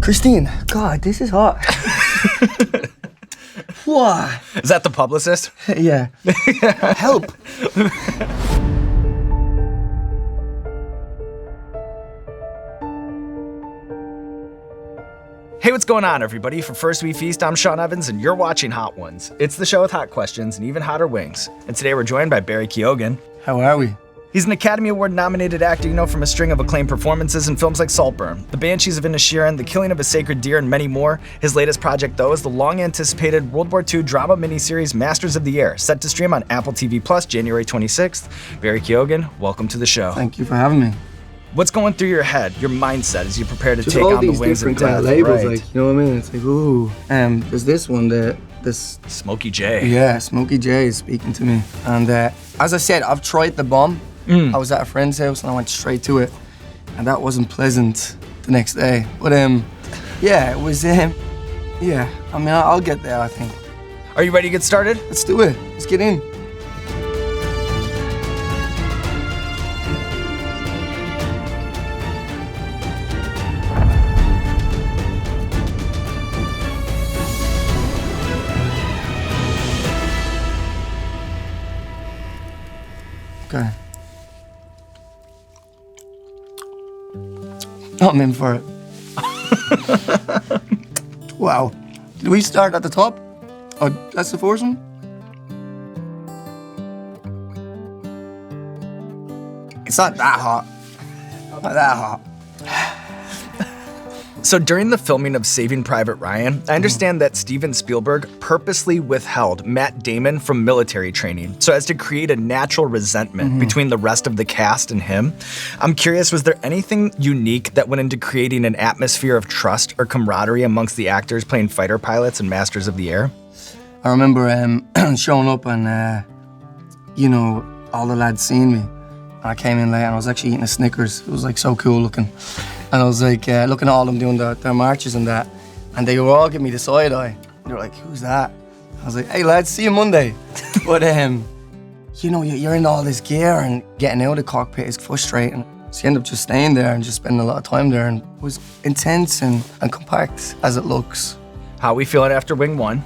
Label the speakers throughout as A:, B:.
A: Christine, God, this is hot. What?
B: Is that the publicist?
A: Yeah. Help.
B: Hey, what's going on, everybody? For First We Feast, I'm Sean Evans, and you're watching Hot Ones. It's the show with hot questions and even hotter wings. And today we're joined by Barry Keoghan.
A: How are we?
B: He's an Academy Award-nominated actor you know from a string of acclaimed performances in films like Saltburn, The Banshees of Inisherin, The Killing of a Sacred Deer, and many more. His latest project, though, is the long-anticipated World War II drama miniseries Masters of the Air, set to stream on Apple TV Plus January 26th. Barry Keoghan, welcome to the show.
A: Thank you for having me.
B: What's going through your head, your mindset, as you prepare to
A: Just
B: take
A: all
B: on the
A: these
B: wings of
A: different kind
B: death?
A: of labels,
B: right.
A: like, you know what I mean? It's like, ooh. There's this one, this
B: Smokey J.
A: Yeah, Smokey J is speaking to me. And as I said, I've tried the bomb. I was at a friend's house and I went straight to it. And that wasn't pleasant the next day. But yeah, it was, yeah. I mean, I'll get there, I think.
B: Are you ready to get started?
A: Let's do it. Let's get in. Okay. I'm in for it. Wow. Did we start at the top? Oh, that's the foursome? It's not that hot. Not that hot.
B: So during the filming of Saving Private Ryan, I understand that Steven Spielberg purposely withheld Matt Damon from military training so as to create a natural resentment between the rest of the cast and him. I'm curious, was there anything unique that went into creating an atmosphere of trust or camaraderie amongst the actors playing fighter pilots and Masters of the Air?
A: I remember showing up and, you know, all the lads seeing me. And I came in late and I was actually eating a Snickers. It was like so cool looking. And I was like looking at all of them doing their marches and that. And they were all giving me the side eye. And they were like, who's that? I was like, hey lads, see you Monday. But you know, you're in all this gear and getting out of the cockpit is frustrating. So you end up just staying there and just spending a lot of time there. And it was intense and compact as it looks.
B: How are we feeling after Wing 1?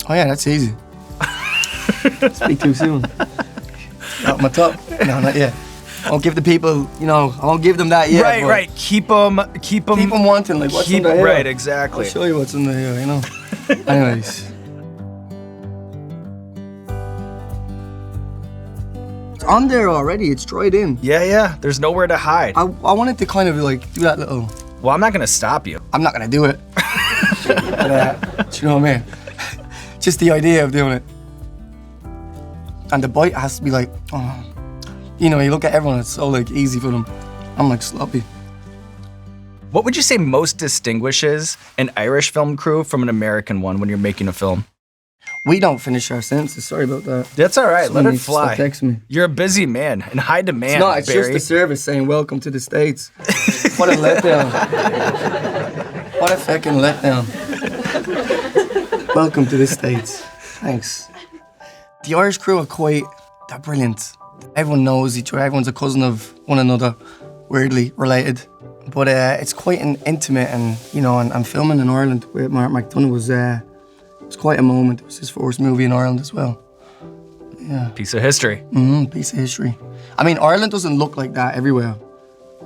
A: Oh yeah, that's easy. Speak too soon. Not my top. No, not yet. I won't give the people, you know, I won't give them that yet.
B: Right. Keep them
A: wanting, like, what's under here?
B: Right, exactly.
A: I'll show you what's under here, you know. Anyways. It's on there already, it's dried in.
B: Yeah, there's nowhere to hide.
A: I wanted to kind of like do that little...
B: Well, I'm not gonna stop you.
A: I'm not gonna do it. But, do you know what I mean? Just the idea of doing it. And the bite has to be like, oh. You know, you look at everyone, it's so like easy for them. I'm like sloppy.
B: What would you say most distinguishes an Irish film crew from an American one when you're making a film?
A: We don't finish our sentences, sorry about that.
B: That's all right, let
A: Someone
B: it
A: needs to
B: fly.
A: stop texting me.
B: You're a busy man, in high demand,
A: It's not, it's
B: Barry.
A: just a service saying welcome to the States. What a letdown. What a fucking letdown. Welcome to the States. Thanks. The Irish crew are they're brilliant. Everyone knows each other, everyone's a cousin of one another, weirdly related. But it's quite an intimate and, you know, and filming in Ireland with Mark McDonagh was quite a moment. It was his first movie in Ireland as well. Yeah.
B: Piece of history.
A: Piece of history. I mean, Ireland doesn't look like that everywhere.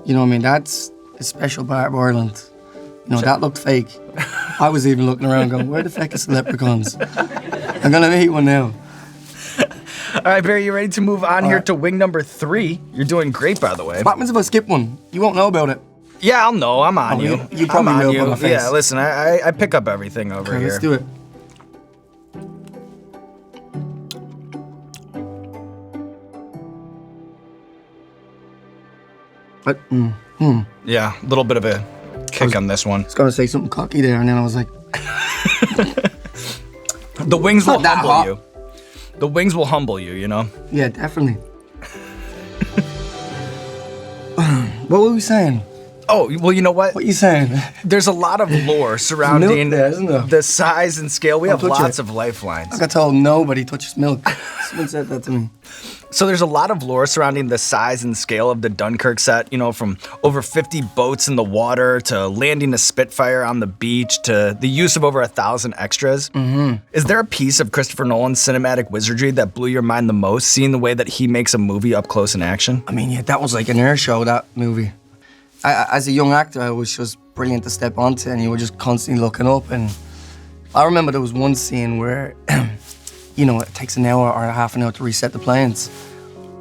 A: You know what I mean? That's a special part of Ireland. You know, that looked fake. I was even looking around going, where the fuck is the leprechauns? I'm gonna meet one now.
B: All right, Barry, you ready to move on here to wing number 3? You're doing great, by the way.
A: What happens if I skip one? You won't know about it.
B: Yeah, I'll know. I'm on you.
A: You probably
B: I'm on
A: will
B: you.
A: by my face.
B: Yeah, listen, I pick up everything over
A: Okay,
B: here.
A: let's do it. What?
B: Yeah, a little bit of a kick on this one.
A: I was gonna say something cocky there, and then I was like,
B: The wings will
A: not that
B: humble
A: hot.
B: you. The wings will humble you, you know?
A: yeah, definitely. What were we saying?
B: Oh, well, you know what?
A: What are you saying?
B: There's a lot of lore surrounding
A: there, isn't there?
B: the size and scale. We have
A: touch
B: lots
A: it.
B: of lifelines.
A: I got told nobody touches milk. Someone said that to me.
B: So there's a lot of lore surrounding the size and scale of the Dunkirk set, from over 50 boats in the water to landing a Spitfire on the beach to the use of over 1,000 extras. Mm-hmm. Is there a piece of Christopher Nolan's cinematic wizardry that blew your mind the most, seeing the way that he makes a movie up close in action?
A: I mean, yeah, that was like an air show, that movie. As a young actor, I was just brilliant to step onto, and you were just constantly looking up. And I remember there was one scene where, it takes an hour or half an hour to reset the planes.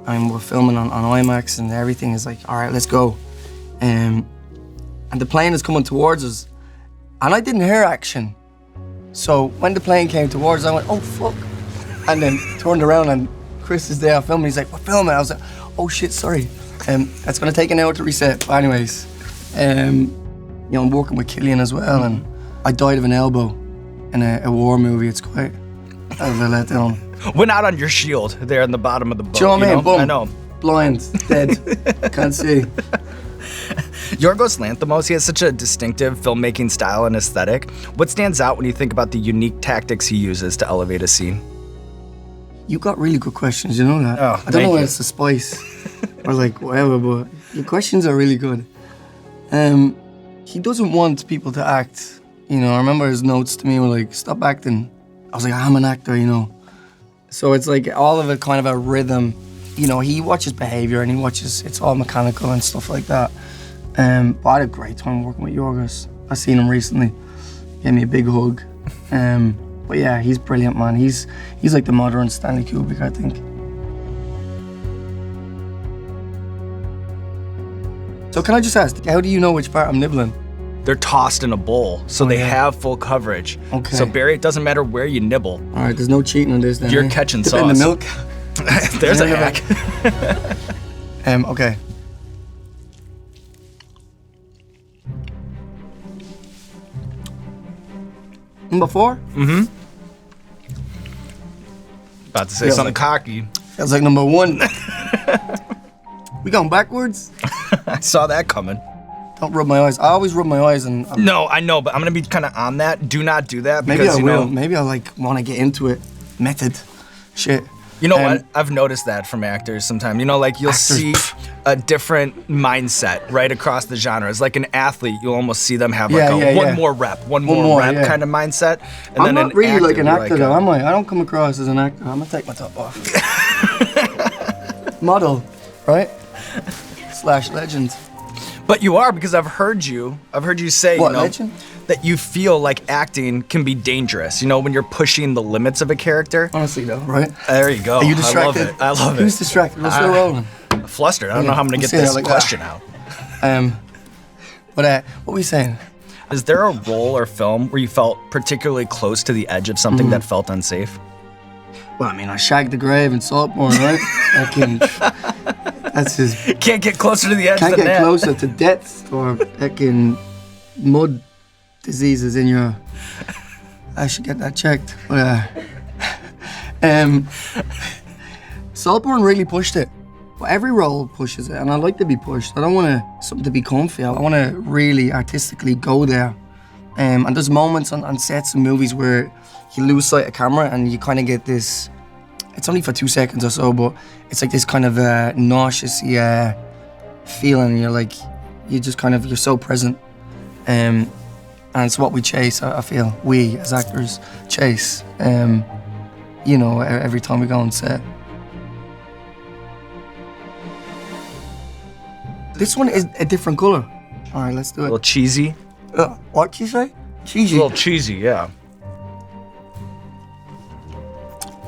A: And we're filming on IMAX, and everything is like, all right, let's go. And the plane is coming towards us, and I didn't hear action. So when the plane came towards us, I went, oh, fuck. And then turned around, and Chris is there filming. He's like, we're filming. I was like, oh, shit, sorry. That's gonna take an hour to reset. But anyways, I'm working with Killian as well, and I died of an elbow in a war movie. It's quite a letdown.
B: Went out on your shield there in the bottom of the boat.
A: Do you know what I mean? Boom.
B: I know.
A: Blind, dead, can't see.
B: Yorgos Lanthimos, he has such a distinctive filmmaking style and aesthetic. What stands out when you think about the unique tactics he uses to elevate a scene?
A: You got really good questions, you know that?
B: Oh,
A: I don't know
B: thank
A: whether
B: you.
A: it's the spice or like whatever, but your questions are really good. He doesn't want people to act. I remember his notes to me were like, stop acting. I was like, I'm an actor, So it's like all of it kind of a rhythm. He watches behavior and it's all mechanical and stuff like that. But I had a great time working with Yorgos. I seen him recently. Gave me a big hug. But yeah, he's brilliant, man. He's like the modern Stanley Kubrick, I think. So can I just ask, how do you know which part I'm nibbling?
B: They're tossed in a bowl, so they have full coverage.
A: Okay.
B: So Barry, it doesn't matter where you nibble.
A: All right, there's no cheating on this then.
B: You're
A: eh?
B: catching
A: Dip in the
B: sauce.
A: milk.
B: There's a hack.
A: Okay. Number 4?
B: Mm-hmm. About to say
A: Feels
B: something
A: like-
B: cocky.
A: Feels like number 1. We going backwards?
B: I saw that coming.
A: Don't rub my eyes. I always rub my eyes and
B: No, I know, but I'm gonna be kind of on that. Do not do that
A: maybe
B: because
A: I
B: you
A: will.
B: know.
A: Maybe I want to get into it. Method. Shit.
B: You know what? I've noticed that from actors sometimes. You'll
A: Actors,
B: see a different mindset right across the genres. Like an athlete, you'll almost see them have like one more rep, one more rep kind of mindset. And
A: I'm
B: then
A: not
B: an
A: really like an
B: actor,
A: actor though, am I? I don't come across as an actor. I'm gonna take my top off. Model, right? / legend.
B: But you are, because I've heard you say,
A: What, legend?
B: that you feel like acting can be dangerous. When you're pushing the limits of a character.
A: Honestly though, right?
B: There you go.
A: Are you distracted?
B: I love it.
A: Who's distracted? We're still rolling.
B: Flustered. I don't know how I'm gonna
A: We'll
B: get
A: see how
B: this
A: like that.
B: question out.
A: But what were we saying?
B: Is there a role or film where you felt particularly close to the edge of something that felt unsafe?
A: Well, I mean, I shagged the grave in Saltburn, right? That's his.
B: Can't get closer to the edge
A: Can't
B: than
A: get
B: that.
A: closer to death or mud diseases in your. I should get that checked. But, Saltburn really pushed it. But every role pushes it, and I like to be pushed. I don't want something to be comfy. I want to really artistically go there. And there's moments on sets and movies where you lose sight of camera and you kind of get this. It's only for 2 seconds or so, but it's like this kind of nauseous feeling. You're so present. And it's what we chase, I feel. We, as actors, chase, every time we go on set. This one is a different color. All right, let's do
B: A
A: it.
B: little cheesy.
A: What'd you say? Cheesy.
B: A little cheesy, yeah.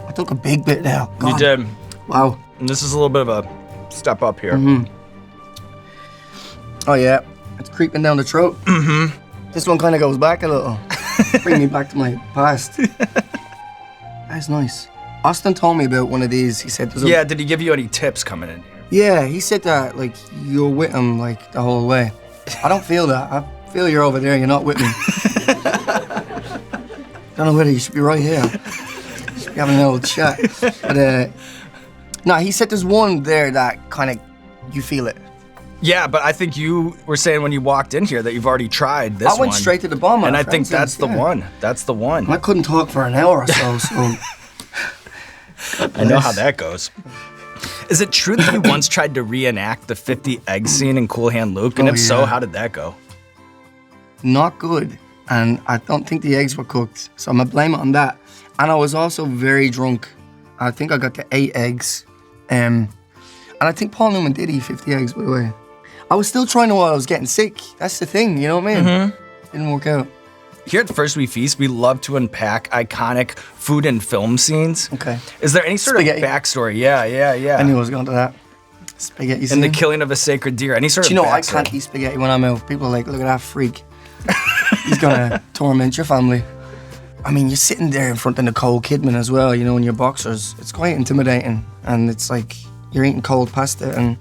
A: I took a big bit there.
B: You
A: God.
B: did.
A: Wow.
B: And this is a little bit of a step up here.
A: Oh yeah, it's creeping down the throat. This one kind of goes back a little. Bring me back to my past. That's nice. Austin told me about one of these. He said,
B: Yeah, did he give you any tips coming in here?
A: Yeah, he said that you're with him the whole way. I don't feel that. I feel you're over there. You're not with me. Don't know whether you should be right here. You should be having a little chat. But no, he said there's one there that kind of you feel it.
B: Yeah, but I think you were saying when you walked in here that you've already tried this one.
A: I went straight to the bomb.
B: And I think that's the one. That's the one.
A: I couldn't talk for an hour or so, so...
B: I know how that goes. Is it true that you once tried to reenact the 50 egg scene in Cool Hand Luke? And if so, how did that go?
A: Not good. And I don't think the eggs were cooked. So I'm going to blame it on that. And I was also very drunk. I think I got to 8 eggs. And I think Paul Newman did eat 50 eggs, by the way. I was still trying to while I was getting sick. That's the thing, you know what I mean? Didn't work out.
B: Here at First We Feast, we love to unpack iconic food and film scenes.
A: Okay.
B: Is there any sort
A: Spaghetti.
B: of backstory? Yeah.
A: I knew I was going to that. Spaghetti scene.
B: And the killing of a sacred deer. Any sort of
A: Do you know, I
B: backstory?
A: can't eat spaghetti when I'm out. People are like, look at that freak. He's going to torment your family. I mean, you're sitting there in front of Nicole Kidman as well, you know, in your boxers. It's quite intimidating. And it's like, you're eating cold pasta. And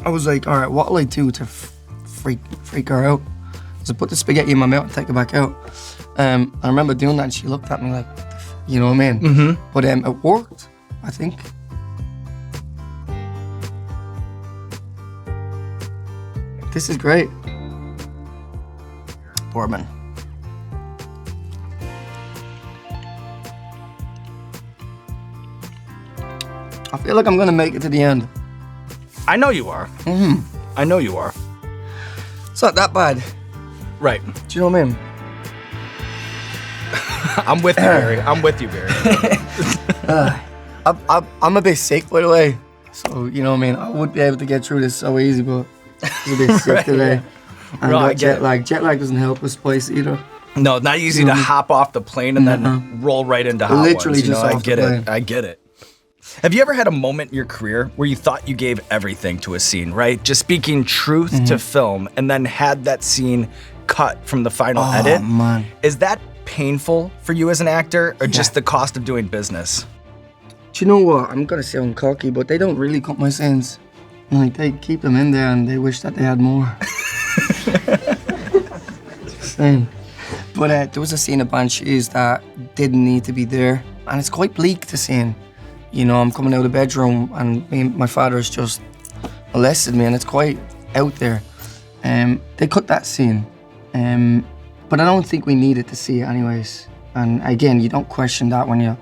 A: I was like, all right, what'll I do to freak her out? So I put the spaghetti in my mouth and take it back out. I remember doing that and she looked at me like, you know what I mean? But it worked, I think. This is great. Bourbon. I feel like I'm gonna make it to the end.
B: I know you are. I know you are.
A: It's not that bad.
B: Right.
A: Do you know what I mean?
B: I'm with you, Barry. I'm with you, Barry.
A: I'm a bit sick, by the way. So, you know what I mean? I would be able to get through this so easy, but I'm a bit sick today. And
B: No, I get
A: jet lag. Jet lag doesn't help with spice either.
B: No, not easy to hop off the plane and then roll right into hot
A: Literally
B: ones. You
A: just
B: know, I
A: off the
B: get
A: plane.
B: it. I get it. Have you ever had a moment in your career where you thought you gave everything to a scene, right? Just speaking truth to film and then had that scene cut from the final edit?
A: Man.
B: Is that painful for you as an actor or just the cost of doing business?
A: Do you know what? I'm gonna sound cocky, but they don't really cut my scenes. Like, they keep them in there and they wish that they had more. Just saying. But there was a scene of Banshees that didn't need to be there. And it's quite bleak to see. You know, I'm coming out of the bedroom and my father's just molested me and it's quite out there. They cut that scene. But I don't think we needed to see it anyways. And again, you don't question that when you're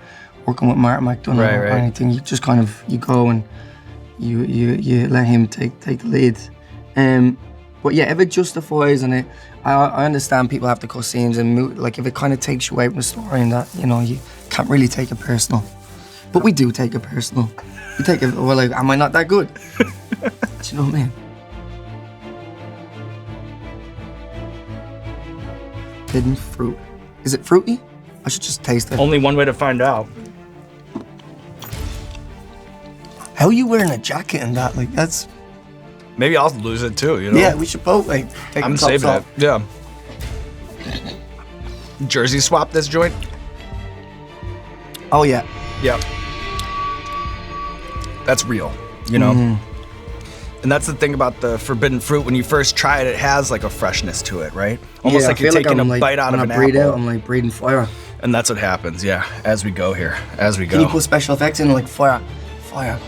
A: working with Martin McDonough or anything. You just kind of, you go and you let him take the lead. But yeah, if it justifies and I understand people have to cut scenes and move, like if it kind of takes you away from the story and that, you know, you can't really take it personal. But we do take it personal. We take it, well, like, am I not that good? Do you know what I mean? Hidden fruit. Is it fruity? I should just taste it.
B: Only one way to find out.
A: How are you wearing a jacket and that? Like, that's...
B: Maybe I'll lose it too, you know?
A: Yeah, we should both, like, take
B: I'm
A: the tops
B: saving
A: off.
B: it. Yeah. Jersey swap this joint?
A: Oh, yeah.
B: Yep. That's real, you know? And that's the thing about the forbidden fruit. When you first try it, it has like a freshness to it, right? Almost
A: Yeah,
B: like
A: I
B: you're
A: feel
B: taking
A: I'm
B: a bite out of
A: when
B: an
A: I breathe
B: apple.
A: out, I'm like breathing fire.
B: And that's what happens, yeah, as we go here, as we go.
A: Can you put special effects in, like fire? Fire.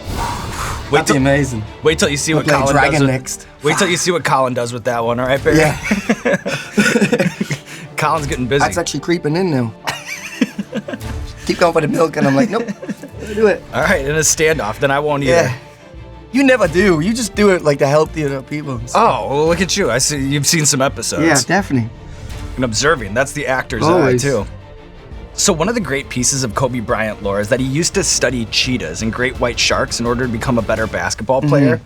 B: Wait
A: That'd be amazing.
B: Wait till you see what
A: Play
B: Colin
A: Dragon
B: does with,
A: next.
B: Wait till you see what Colin does with that one, all right, Barry?
A: Yeah.
B: Colin's getting busy.
A: That's actually creeping in now. Keep going for the milk, and I'm like, nope, do it.
B: All right, in a standoff, then I won't either.
A: Yeah. You never do. You just do it like to help the other people.
B: Oh, well, look at you. I see you've seen some episodes.
A: Yeah, definitely.
B: And observing. That's the actor's eye,
A: Always.
B: too. So one of the great pieces of Kobe Bryant lore is that he used to study cheetahs and great white sharks in order to become a better basketball player.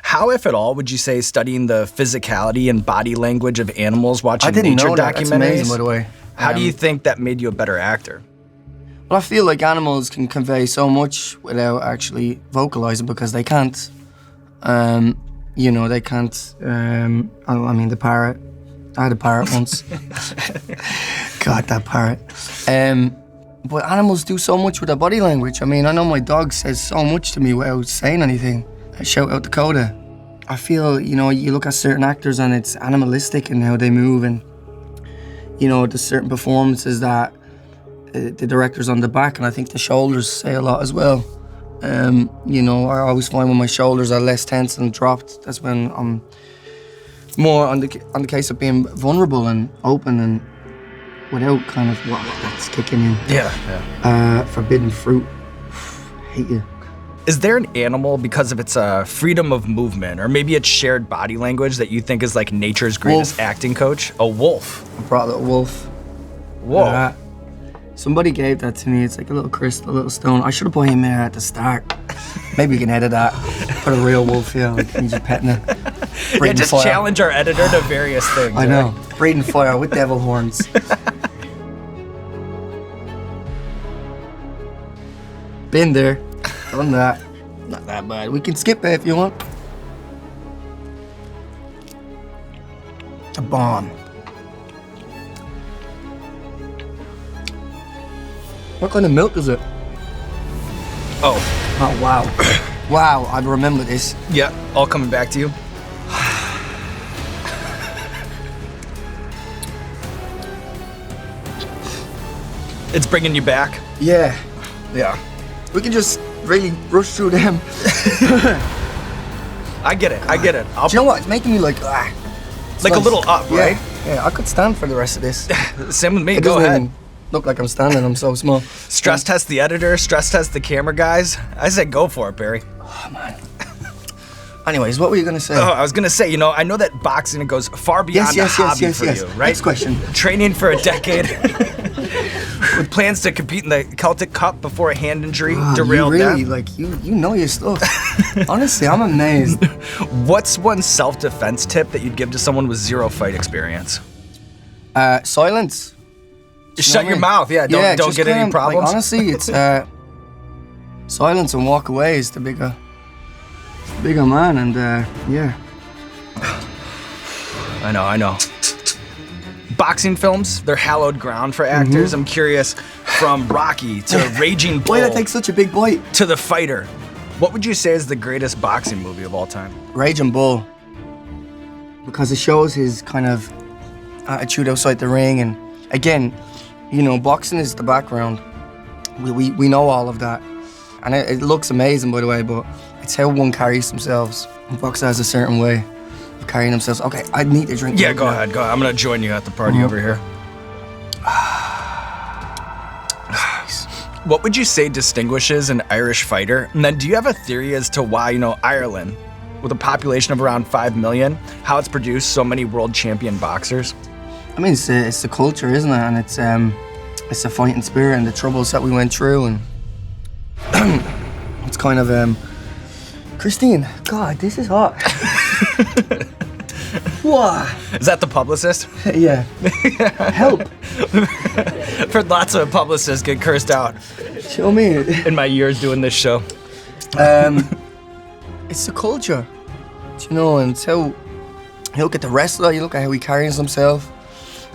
B: How, if at all, would you say studying the physicality and body language of animals watching
A: I didn't
B: nature
A: know that. That's amazing, by the way.
B: How do you think that made you a better actor?
A: Well, I feel like animals can convey so much without actually vocalizing because they can't. You know, they can't. I mean, the parrot. I had a parrot once. God, that parrot. But animals do so much with their body language. I mean, I know my dog says so much to me without saying anything. I shout out Dakota. I feel, you know, you look at certain actors and it's animalistic in how they move, and you know, there's certain performances that the director's on the back, and I think the shoulders say a lot as well. You know, I always find when my shoulders are less tense and dropped, that's when I'm more on the case of being vulnerable and open and without kind of what that's kicking in.
B: Yeah.
A: Forbidden fruit. Hate you.
B: Is there an animal, because of its freedom of movement, or maybe its shared body language, that you think is like nature's greatest
A: Wolf.
B: acting coach? A wolf.
A: I brought a little wolf.
B: Whoa.
A: Somebody gave that to me. It's like a little crystal, a little stone. I should have put him there at the start. Maybe we can edit that. Put a real wolf here, like he's just petting it.
B: Yeah, just
A: fire.
B: challenge our editor to various things.
A: I know. Breathing fire with devil horns. Been there, done that. Not that bad. We can skip it if you want. A bomb. What kind of milk is it?
B: Oh,
A: Oh, wow. Wow, I remember this.
B: yeah, all coming back to you. It's bringing you back.
A: Yeah,
B: Yeah.
A: we can just really rush through them.
B: I get it. I get it.
A: Do you know what? It's making me like, It's
B: Like a
A: nice.
B: little up,
A: Yeah,
B: right?
A: yeah, I could stand for the rest of this.
B: Same with me.
A: It
B: Go
A: doesn't
B: ahead.
A: even look like I'm standing, I'm so small.
B: Stress test the editor. Stress test the camera guys. I said go for it, Barry.
A: Anyways, what were you gonna say?
B: Oh, I was gonna say, I know that boxing goes far beyond a hobby for you, right?
A: Next question.
B: Training for a decade, with plans to compete in the Celtic Cup before a hand injury derailed
A: you really,
B: that.
A: like, you know your stuff. Honestly, I'm amazed.
B: What's one self-defense tip that you'd give to someone with zero fight experience?
A: Silence.
B: Shut your mouth. Yeah, don't
A: just
B: get any
A: kind of, like,
B: problems.
A: honestly, it's silence and walk away is the bigger man, and yeah.
B: I know. Boxing films, they're hallowed ground for actors. I'm curious, from Rocky to Raging Bull
A: Why did I take such a big bite?
B: to The Fighter, what would you say is the greatest boxing movie of all time?
A: Raging Bull, because it shows his kind of attitude outside the ring, and again, boxing is the background. We know all of that, and it looks amazing, by the way, but it's how one carries themselves. Boxer has a certain way of carrying themselves. Okay, I need to drink.
B: Yeah, go ahead. I'm gonna join you at the party over here. What would you say distinguishes an Irish fighter? And then do you have a theory as to why, Ireland, with a population of around 5 million, how it's produced so many world champion boxers?
A: I mean, it's the culture, isn't it? And it's the fighting spirit and the troubles that we went through, and it's kind of Christine, God, this is hot. Wow.
B: Is that the publicist?
A: Yeah. Help.
B: I've heard lots of publicists get cursed out
A: Show me.
B: in my years doing this show.
A: It's the culture, and it's how you look at the wrestler, you look at how he carries himself.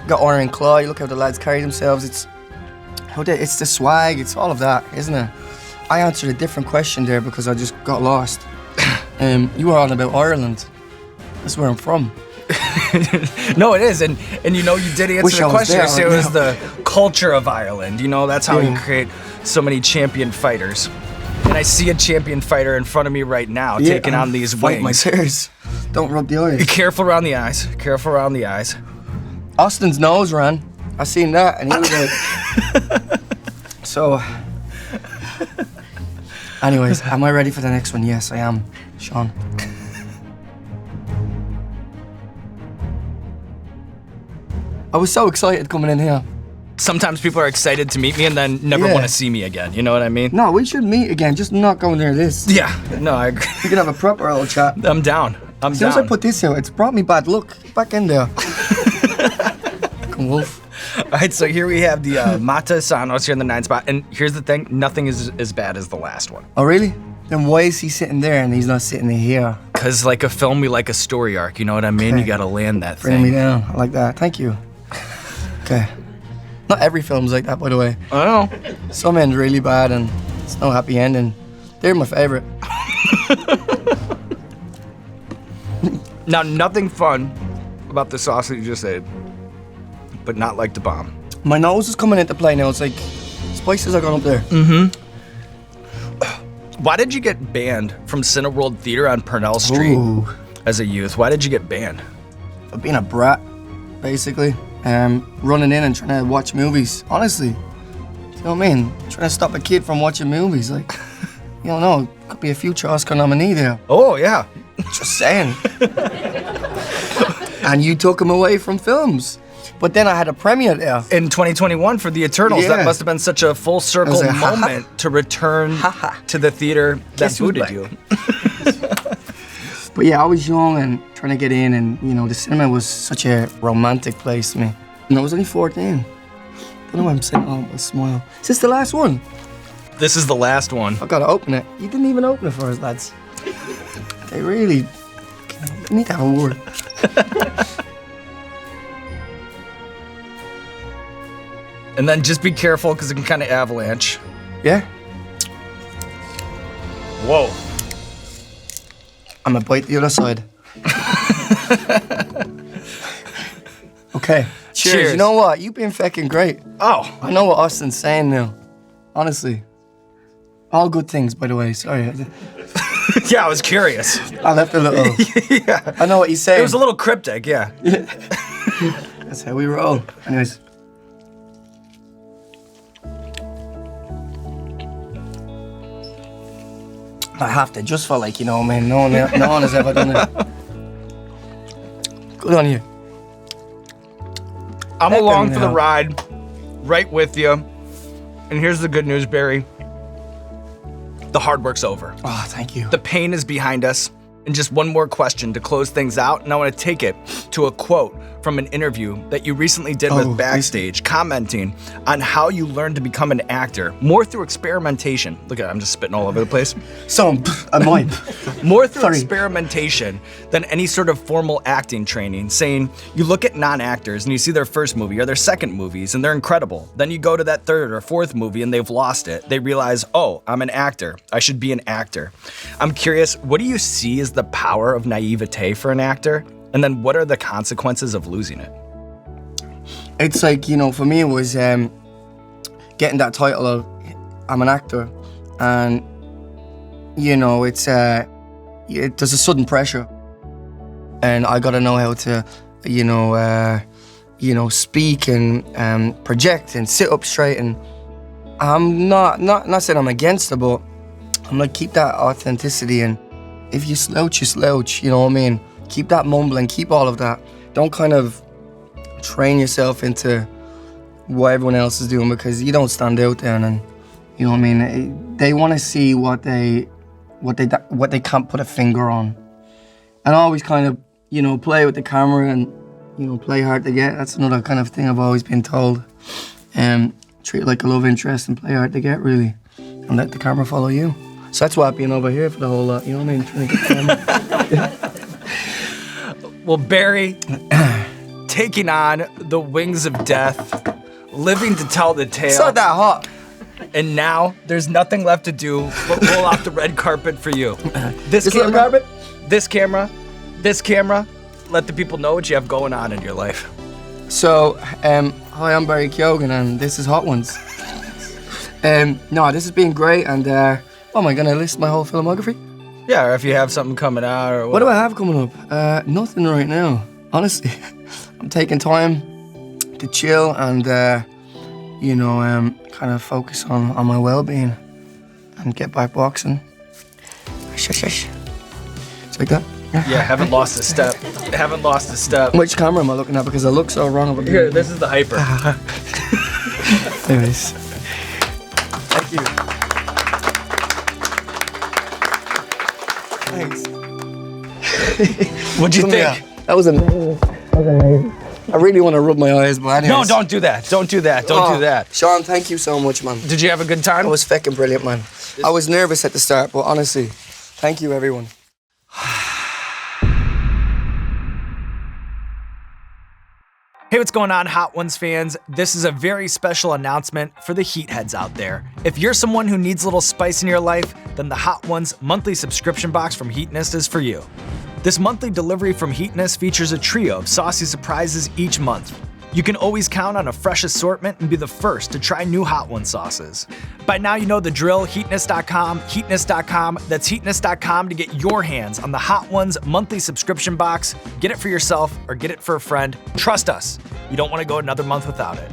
A: You got Oren Claw, you look how the lads carry themselves. It's the swag, it's all of that, isn't it? I answered a different question there because I just got lost. You were on about Ireland. That's where I'm from.
B: No, it is, and you did answer
A: Wish
B: the
A: I was
B: question.
A: there
B: So it
A: right
B: was
A: now.
B: the culture of Ireland. That's how you
A: Yeah.
B: create so many champion fighters. And I see a champion fighter in front of me right now,
A: Yeah,
B: taking on these
A: fight my
B: wings.
A: tears. Don't rub the eyes.
B: Be careful around the eyes. Careful around the eyes.
A: Austin's nose ran. I seen that, and he was like. So. Anyways, am I ready for the next one? Yes, I am, Sean. I was so excited coming in here.
B: Sometimes people are excited to meet me and then never
A: Yeah.
B: want to see me again. You know what I mean?
A: No, we should meet again. Just not go near this.
B: Yeah. No, I agree.
A: We can have a proper old chat.
B: I'm down. I'm
A: As soon as I
B: down.
A: put this out, it's brought me bad luck. Get back in there. Fucking wolf.
B: All right, so here we have the Mata Sanos here in the 9 spot. And here's the thing, nothing is as bad as the last one.
A: Oh, really? Then why is he sitting there and he's not sitting here?
B: Because like a film, we like a story arc. You know what I mean?
A: Okay.
B: You got to land that
A: Bring me
B: thing.
A: down. I like that. Thank you. Okay. Not every film's like that, by the way.
B: I know.
A: Some end really bad and it's no happy ending. They're my favorite.
B: Now, nothing fun about the sauce that you just ate, but not like the bomb.
A: My nose is coming into play now. It's like spices are going up there.
B: Why did you get banned from Cineworld Theater on Purnell Street as a youth? Why did you get banned?
A: For being a brat, basically. Running in and trying to watch movies, honestly. Do you know what I mean? Trying to stop a kid from watching movies, like, you don't know, could be a future Oscar nominee there.
B: Oh, yeah.
A: Just saying. And you took him away from films. But then I had a premiere there.
B: In 2021 for The Eternals,
A: Yeah.
B: that must have been such a full circle
A: It was a
B: moment to return to the theater that
A: Guess who's
B: booted
A: back?
B: you.
A: But yeah, I was young and trying to get in, and you know, the cinema was such a romantic place to me. And I was only 14. Don't know why I'm saying, oh, a smile. Is this the last one?
B: This is the last one.
A: I gotta open it. You didn't even open it for us, lads. They really need to have a word.
B: And then just be careful because it can kind of avalanche.
A: Yeah?
B: Whoa.
A: I'm gonna bite the other side. Okay. Cheers. You know what? You've been fucking great.
B: Oh.
A: I know what Austin's saying now. Honestly. All good things, by the way. Sorry.
B: Yeah, I was curious.
A: I left a little.
B: Yeah.
A: I know what he's saying.
B: It was a little cryptic, yeah.
A: That's how we roll. Anyways. I have to, just for like, you know, man, no one has ever done it. Good on you.
B: I'm
A: Heck
B: along
A: no.
B: for the ride, right with you. And here's the good news, Barry. The hard work's over.
A: Oh, thank you.
B: The pain is behind us. And just one more question to close things out, and I want to take it to a quote from an interview that you recently did with Backstage, commenting on how you learned to become an actor, more through experimentation. Look at, I'm just spitting all over the place.
A: So, I might.
B: More through
A: Sorry.
B: experimentation than any sort of formal acting training, saying you look at non-actors and you see their first movie or their second movies and they're incredible. Then you go to that third or fourth movie and they've lost it. They realize, oh, I'm an actor. I should be an actor. I'm curious, what do you see as the power of naivete for an actor? And then what are the consequences of losing it?
A: It's like, you know, for me it was getting that title of I'm an actor, and you know, there's a sudden pressure, and I gotta know how to, speak and project and sit up straight. And I'm not saying I'm against it, but I'm like, keep that authenticity, and if you slouch, you slouch. You know what I mean? Keep that mumbling, keep all of that. Don't kind of train yourself into what everyone else is doing, because you don't stand out there. And you know what I mean? They want to see what they can't put a finger on. And I always kind of, you know, play with the camera and, you know, play hard to get. That's another kind of thing I've always been told. Treat it like a love interest and play hard to get, really, and let the camera follow you. So that's why I've been over here for the whole lot. You know what I mean? Trying to get the camera.
B: Well, Barry, taking on the wings of death, living to tell the tale.
A: It's not that hot.
B: And now there's nothing left to do but roll out the red carpet for you. This
A: little carpet?
B: this camera, let the people know what you have going on in your life.
A: So, hi, I'm Barry Keoghan, and this is Hot Ones. No, this has been great, and am I gonna list my whole filmography?
B: Yeah, or if you have something coming out or
A: What do I have coming up? Nothing right now, honestly. I'm taking time to chill and, kind of focus on my well-being and get back boxing. Shush. It's like that.
B: Yeah, haven't lost a step. Haven't lost a step.
A: Which camera am I looking at? Because I look so wrong over
B: Here,
A: here.
B: this is the hyper.
A: Anyways. Thank you. Thanks.
B: What'd you think?
A: That was amazing. I really want to rub my eyes, but anyways.
B: No, don't do that. Don't do that. Don't do that.
A: Sean, thank you so much, man.
B: Did you have a good time?
A: It was fucking brilliant, man. I was nervous at the start, but honestly, thank you, everyone.
B: Hey, what's going on, Hot Ones fans? This is a very special announcement for the Heat heads out there. If you're someone who needs a little spice in your life, then the Hot Ones monthly subscription box from Heatness is for you. This monthly delivery from Heatness features a trio of saucy surprises each month. You can always count on a fresh assortment and be the first to try new Hot One sauces. By now you know the drill, heatness.com, heatness.com. That's heatness.com to get your hands on the Hot Ones monthly subscription box. Get it for yourself or get it for a friend. Trust us, you don't want to go another month without it.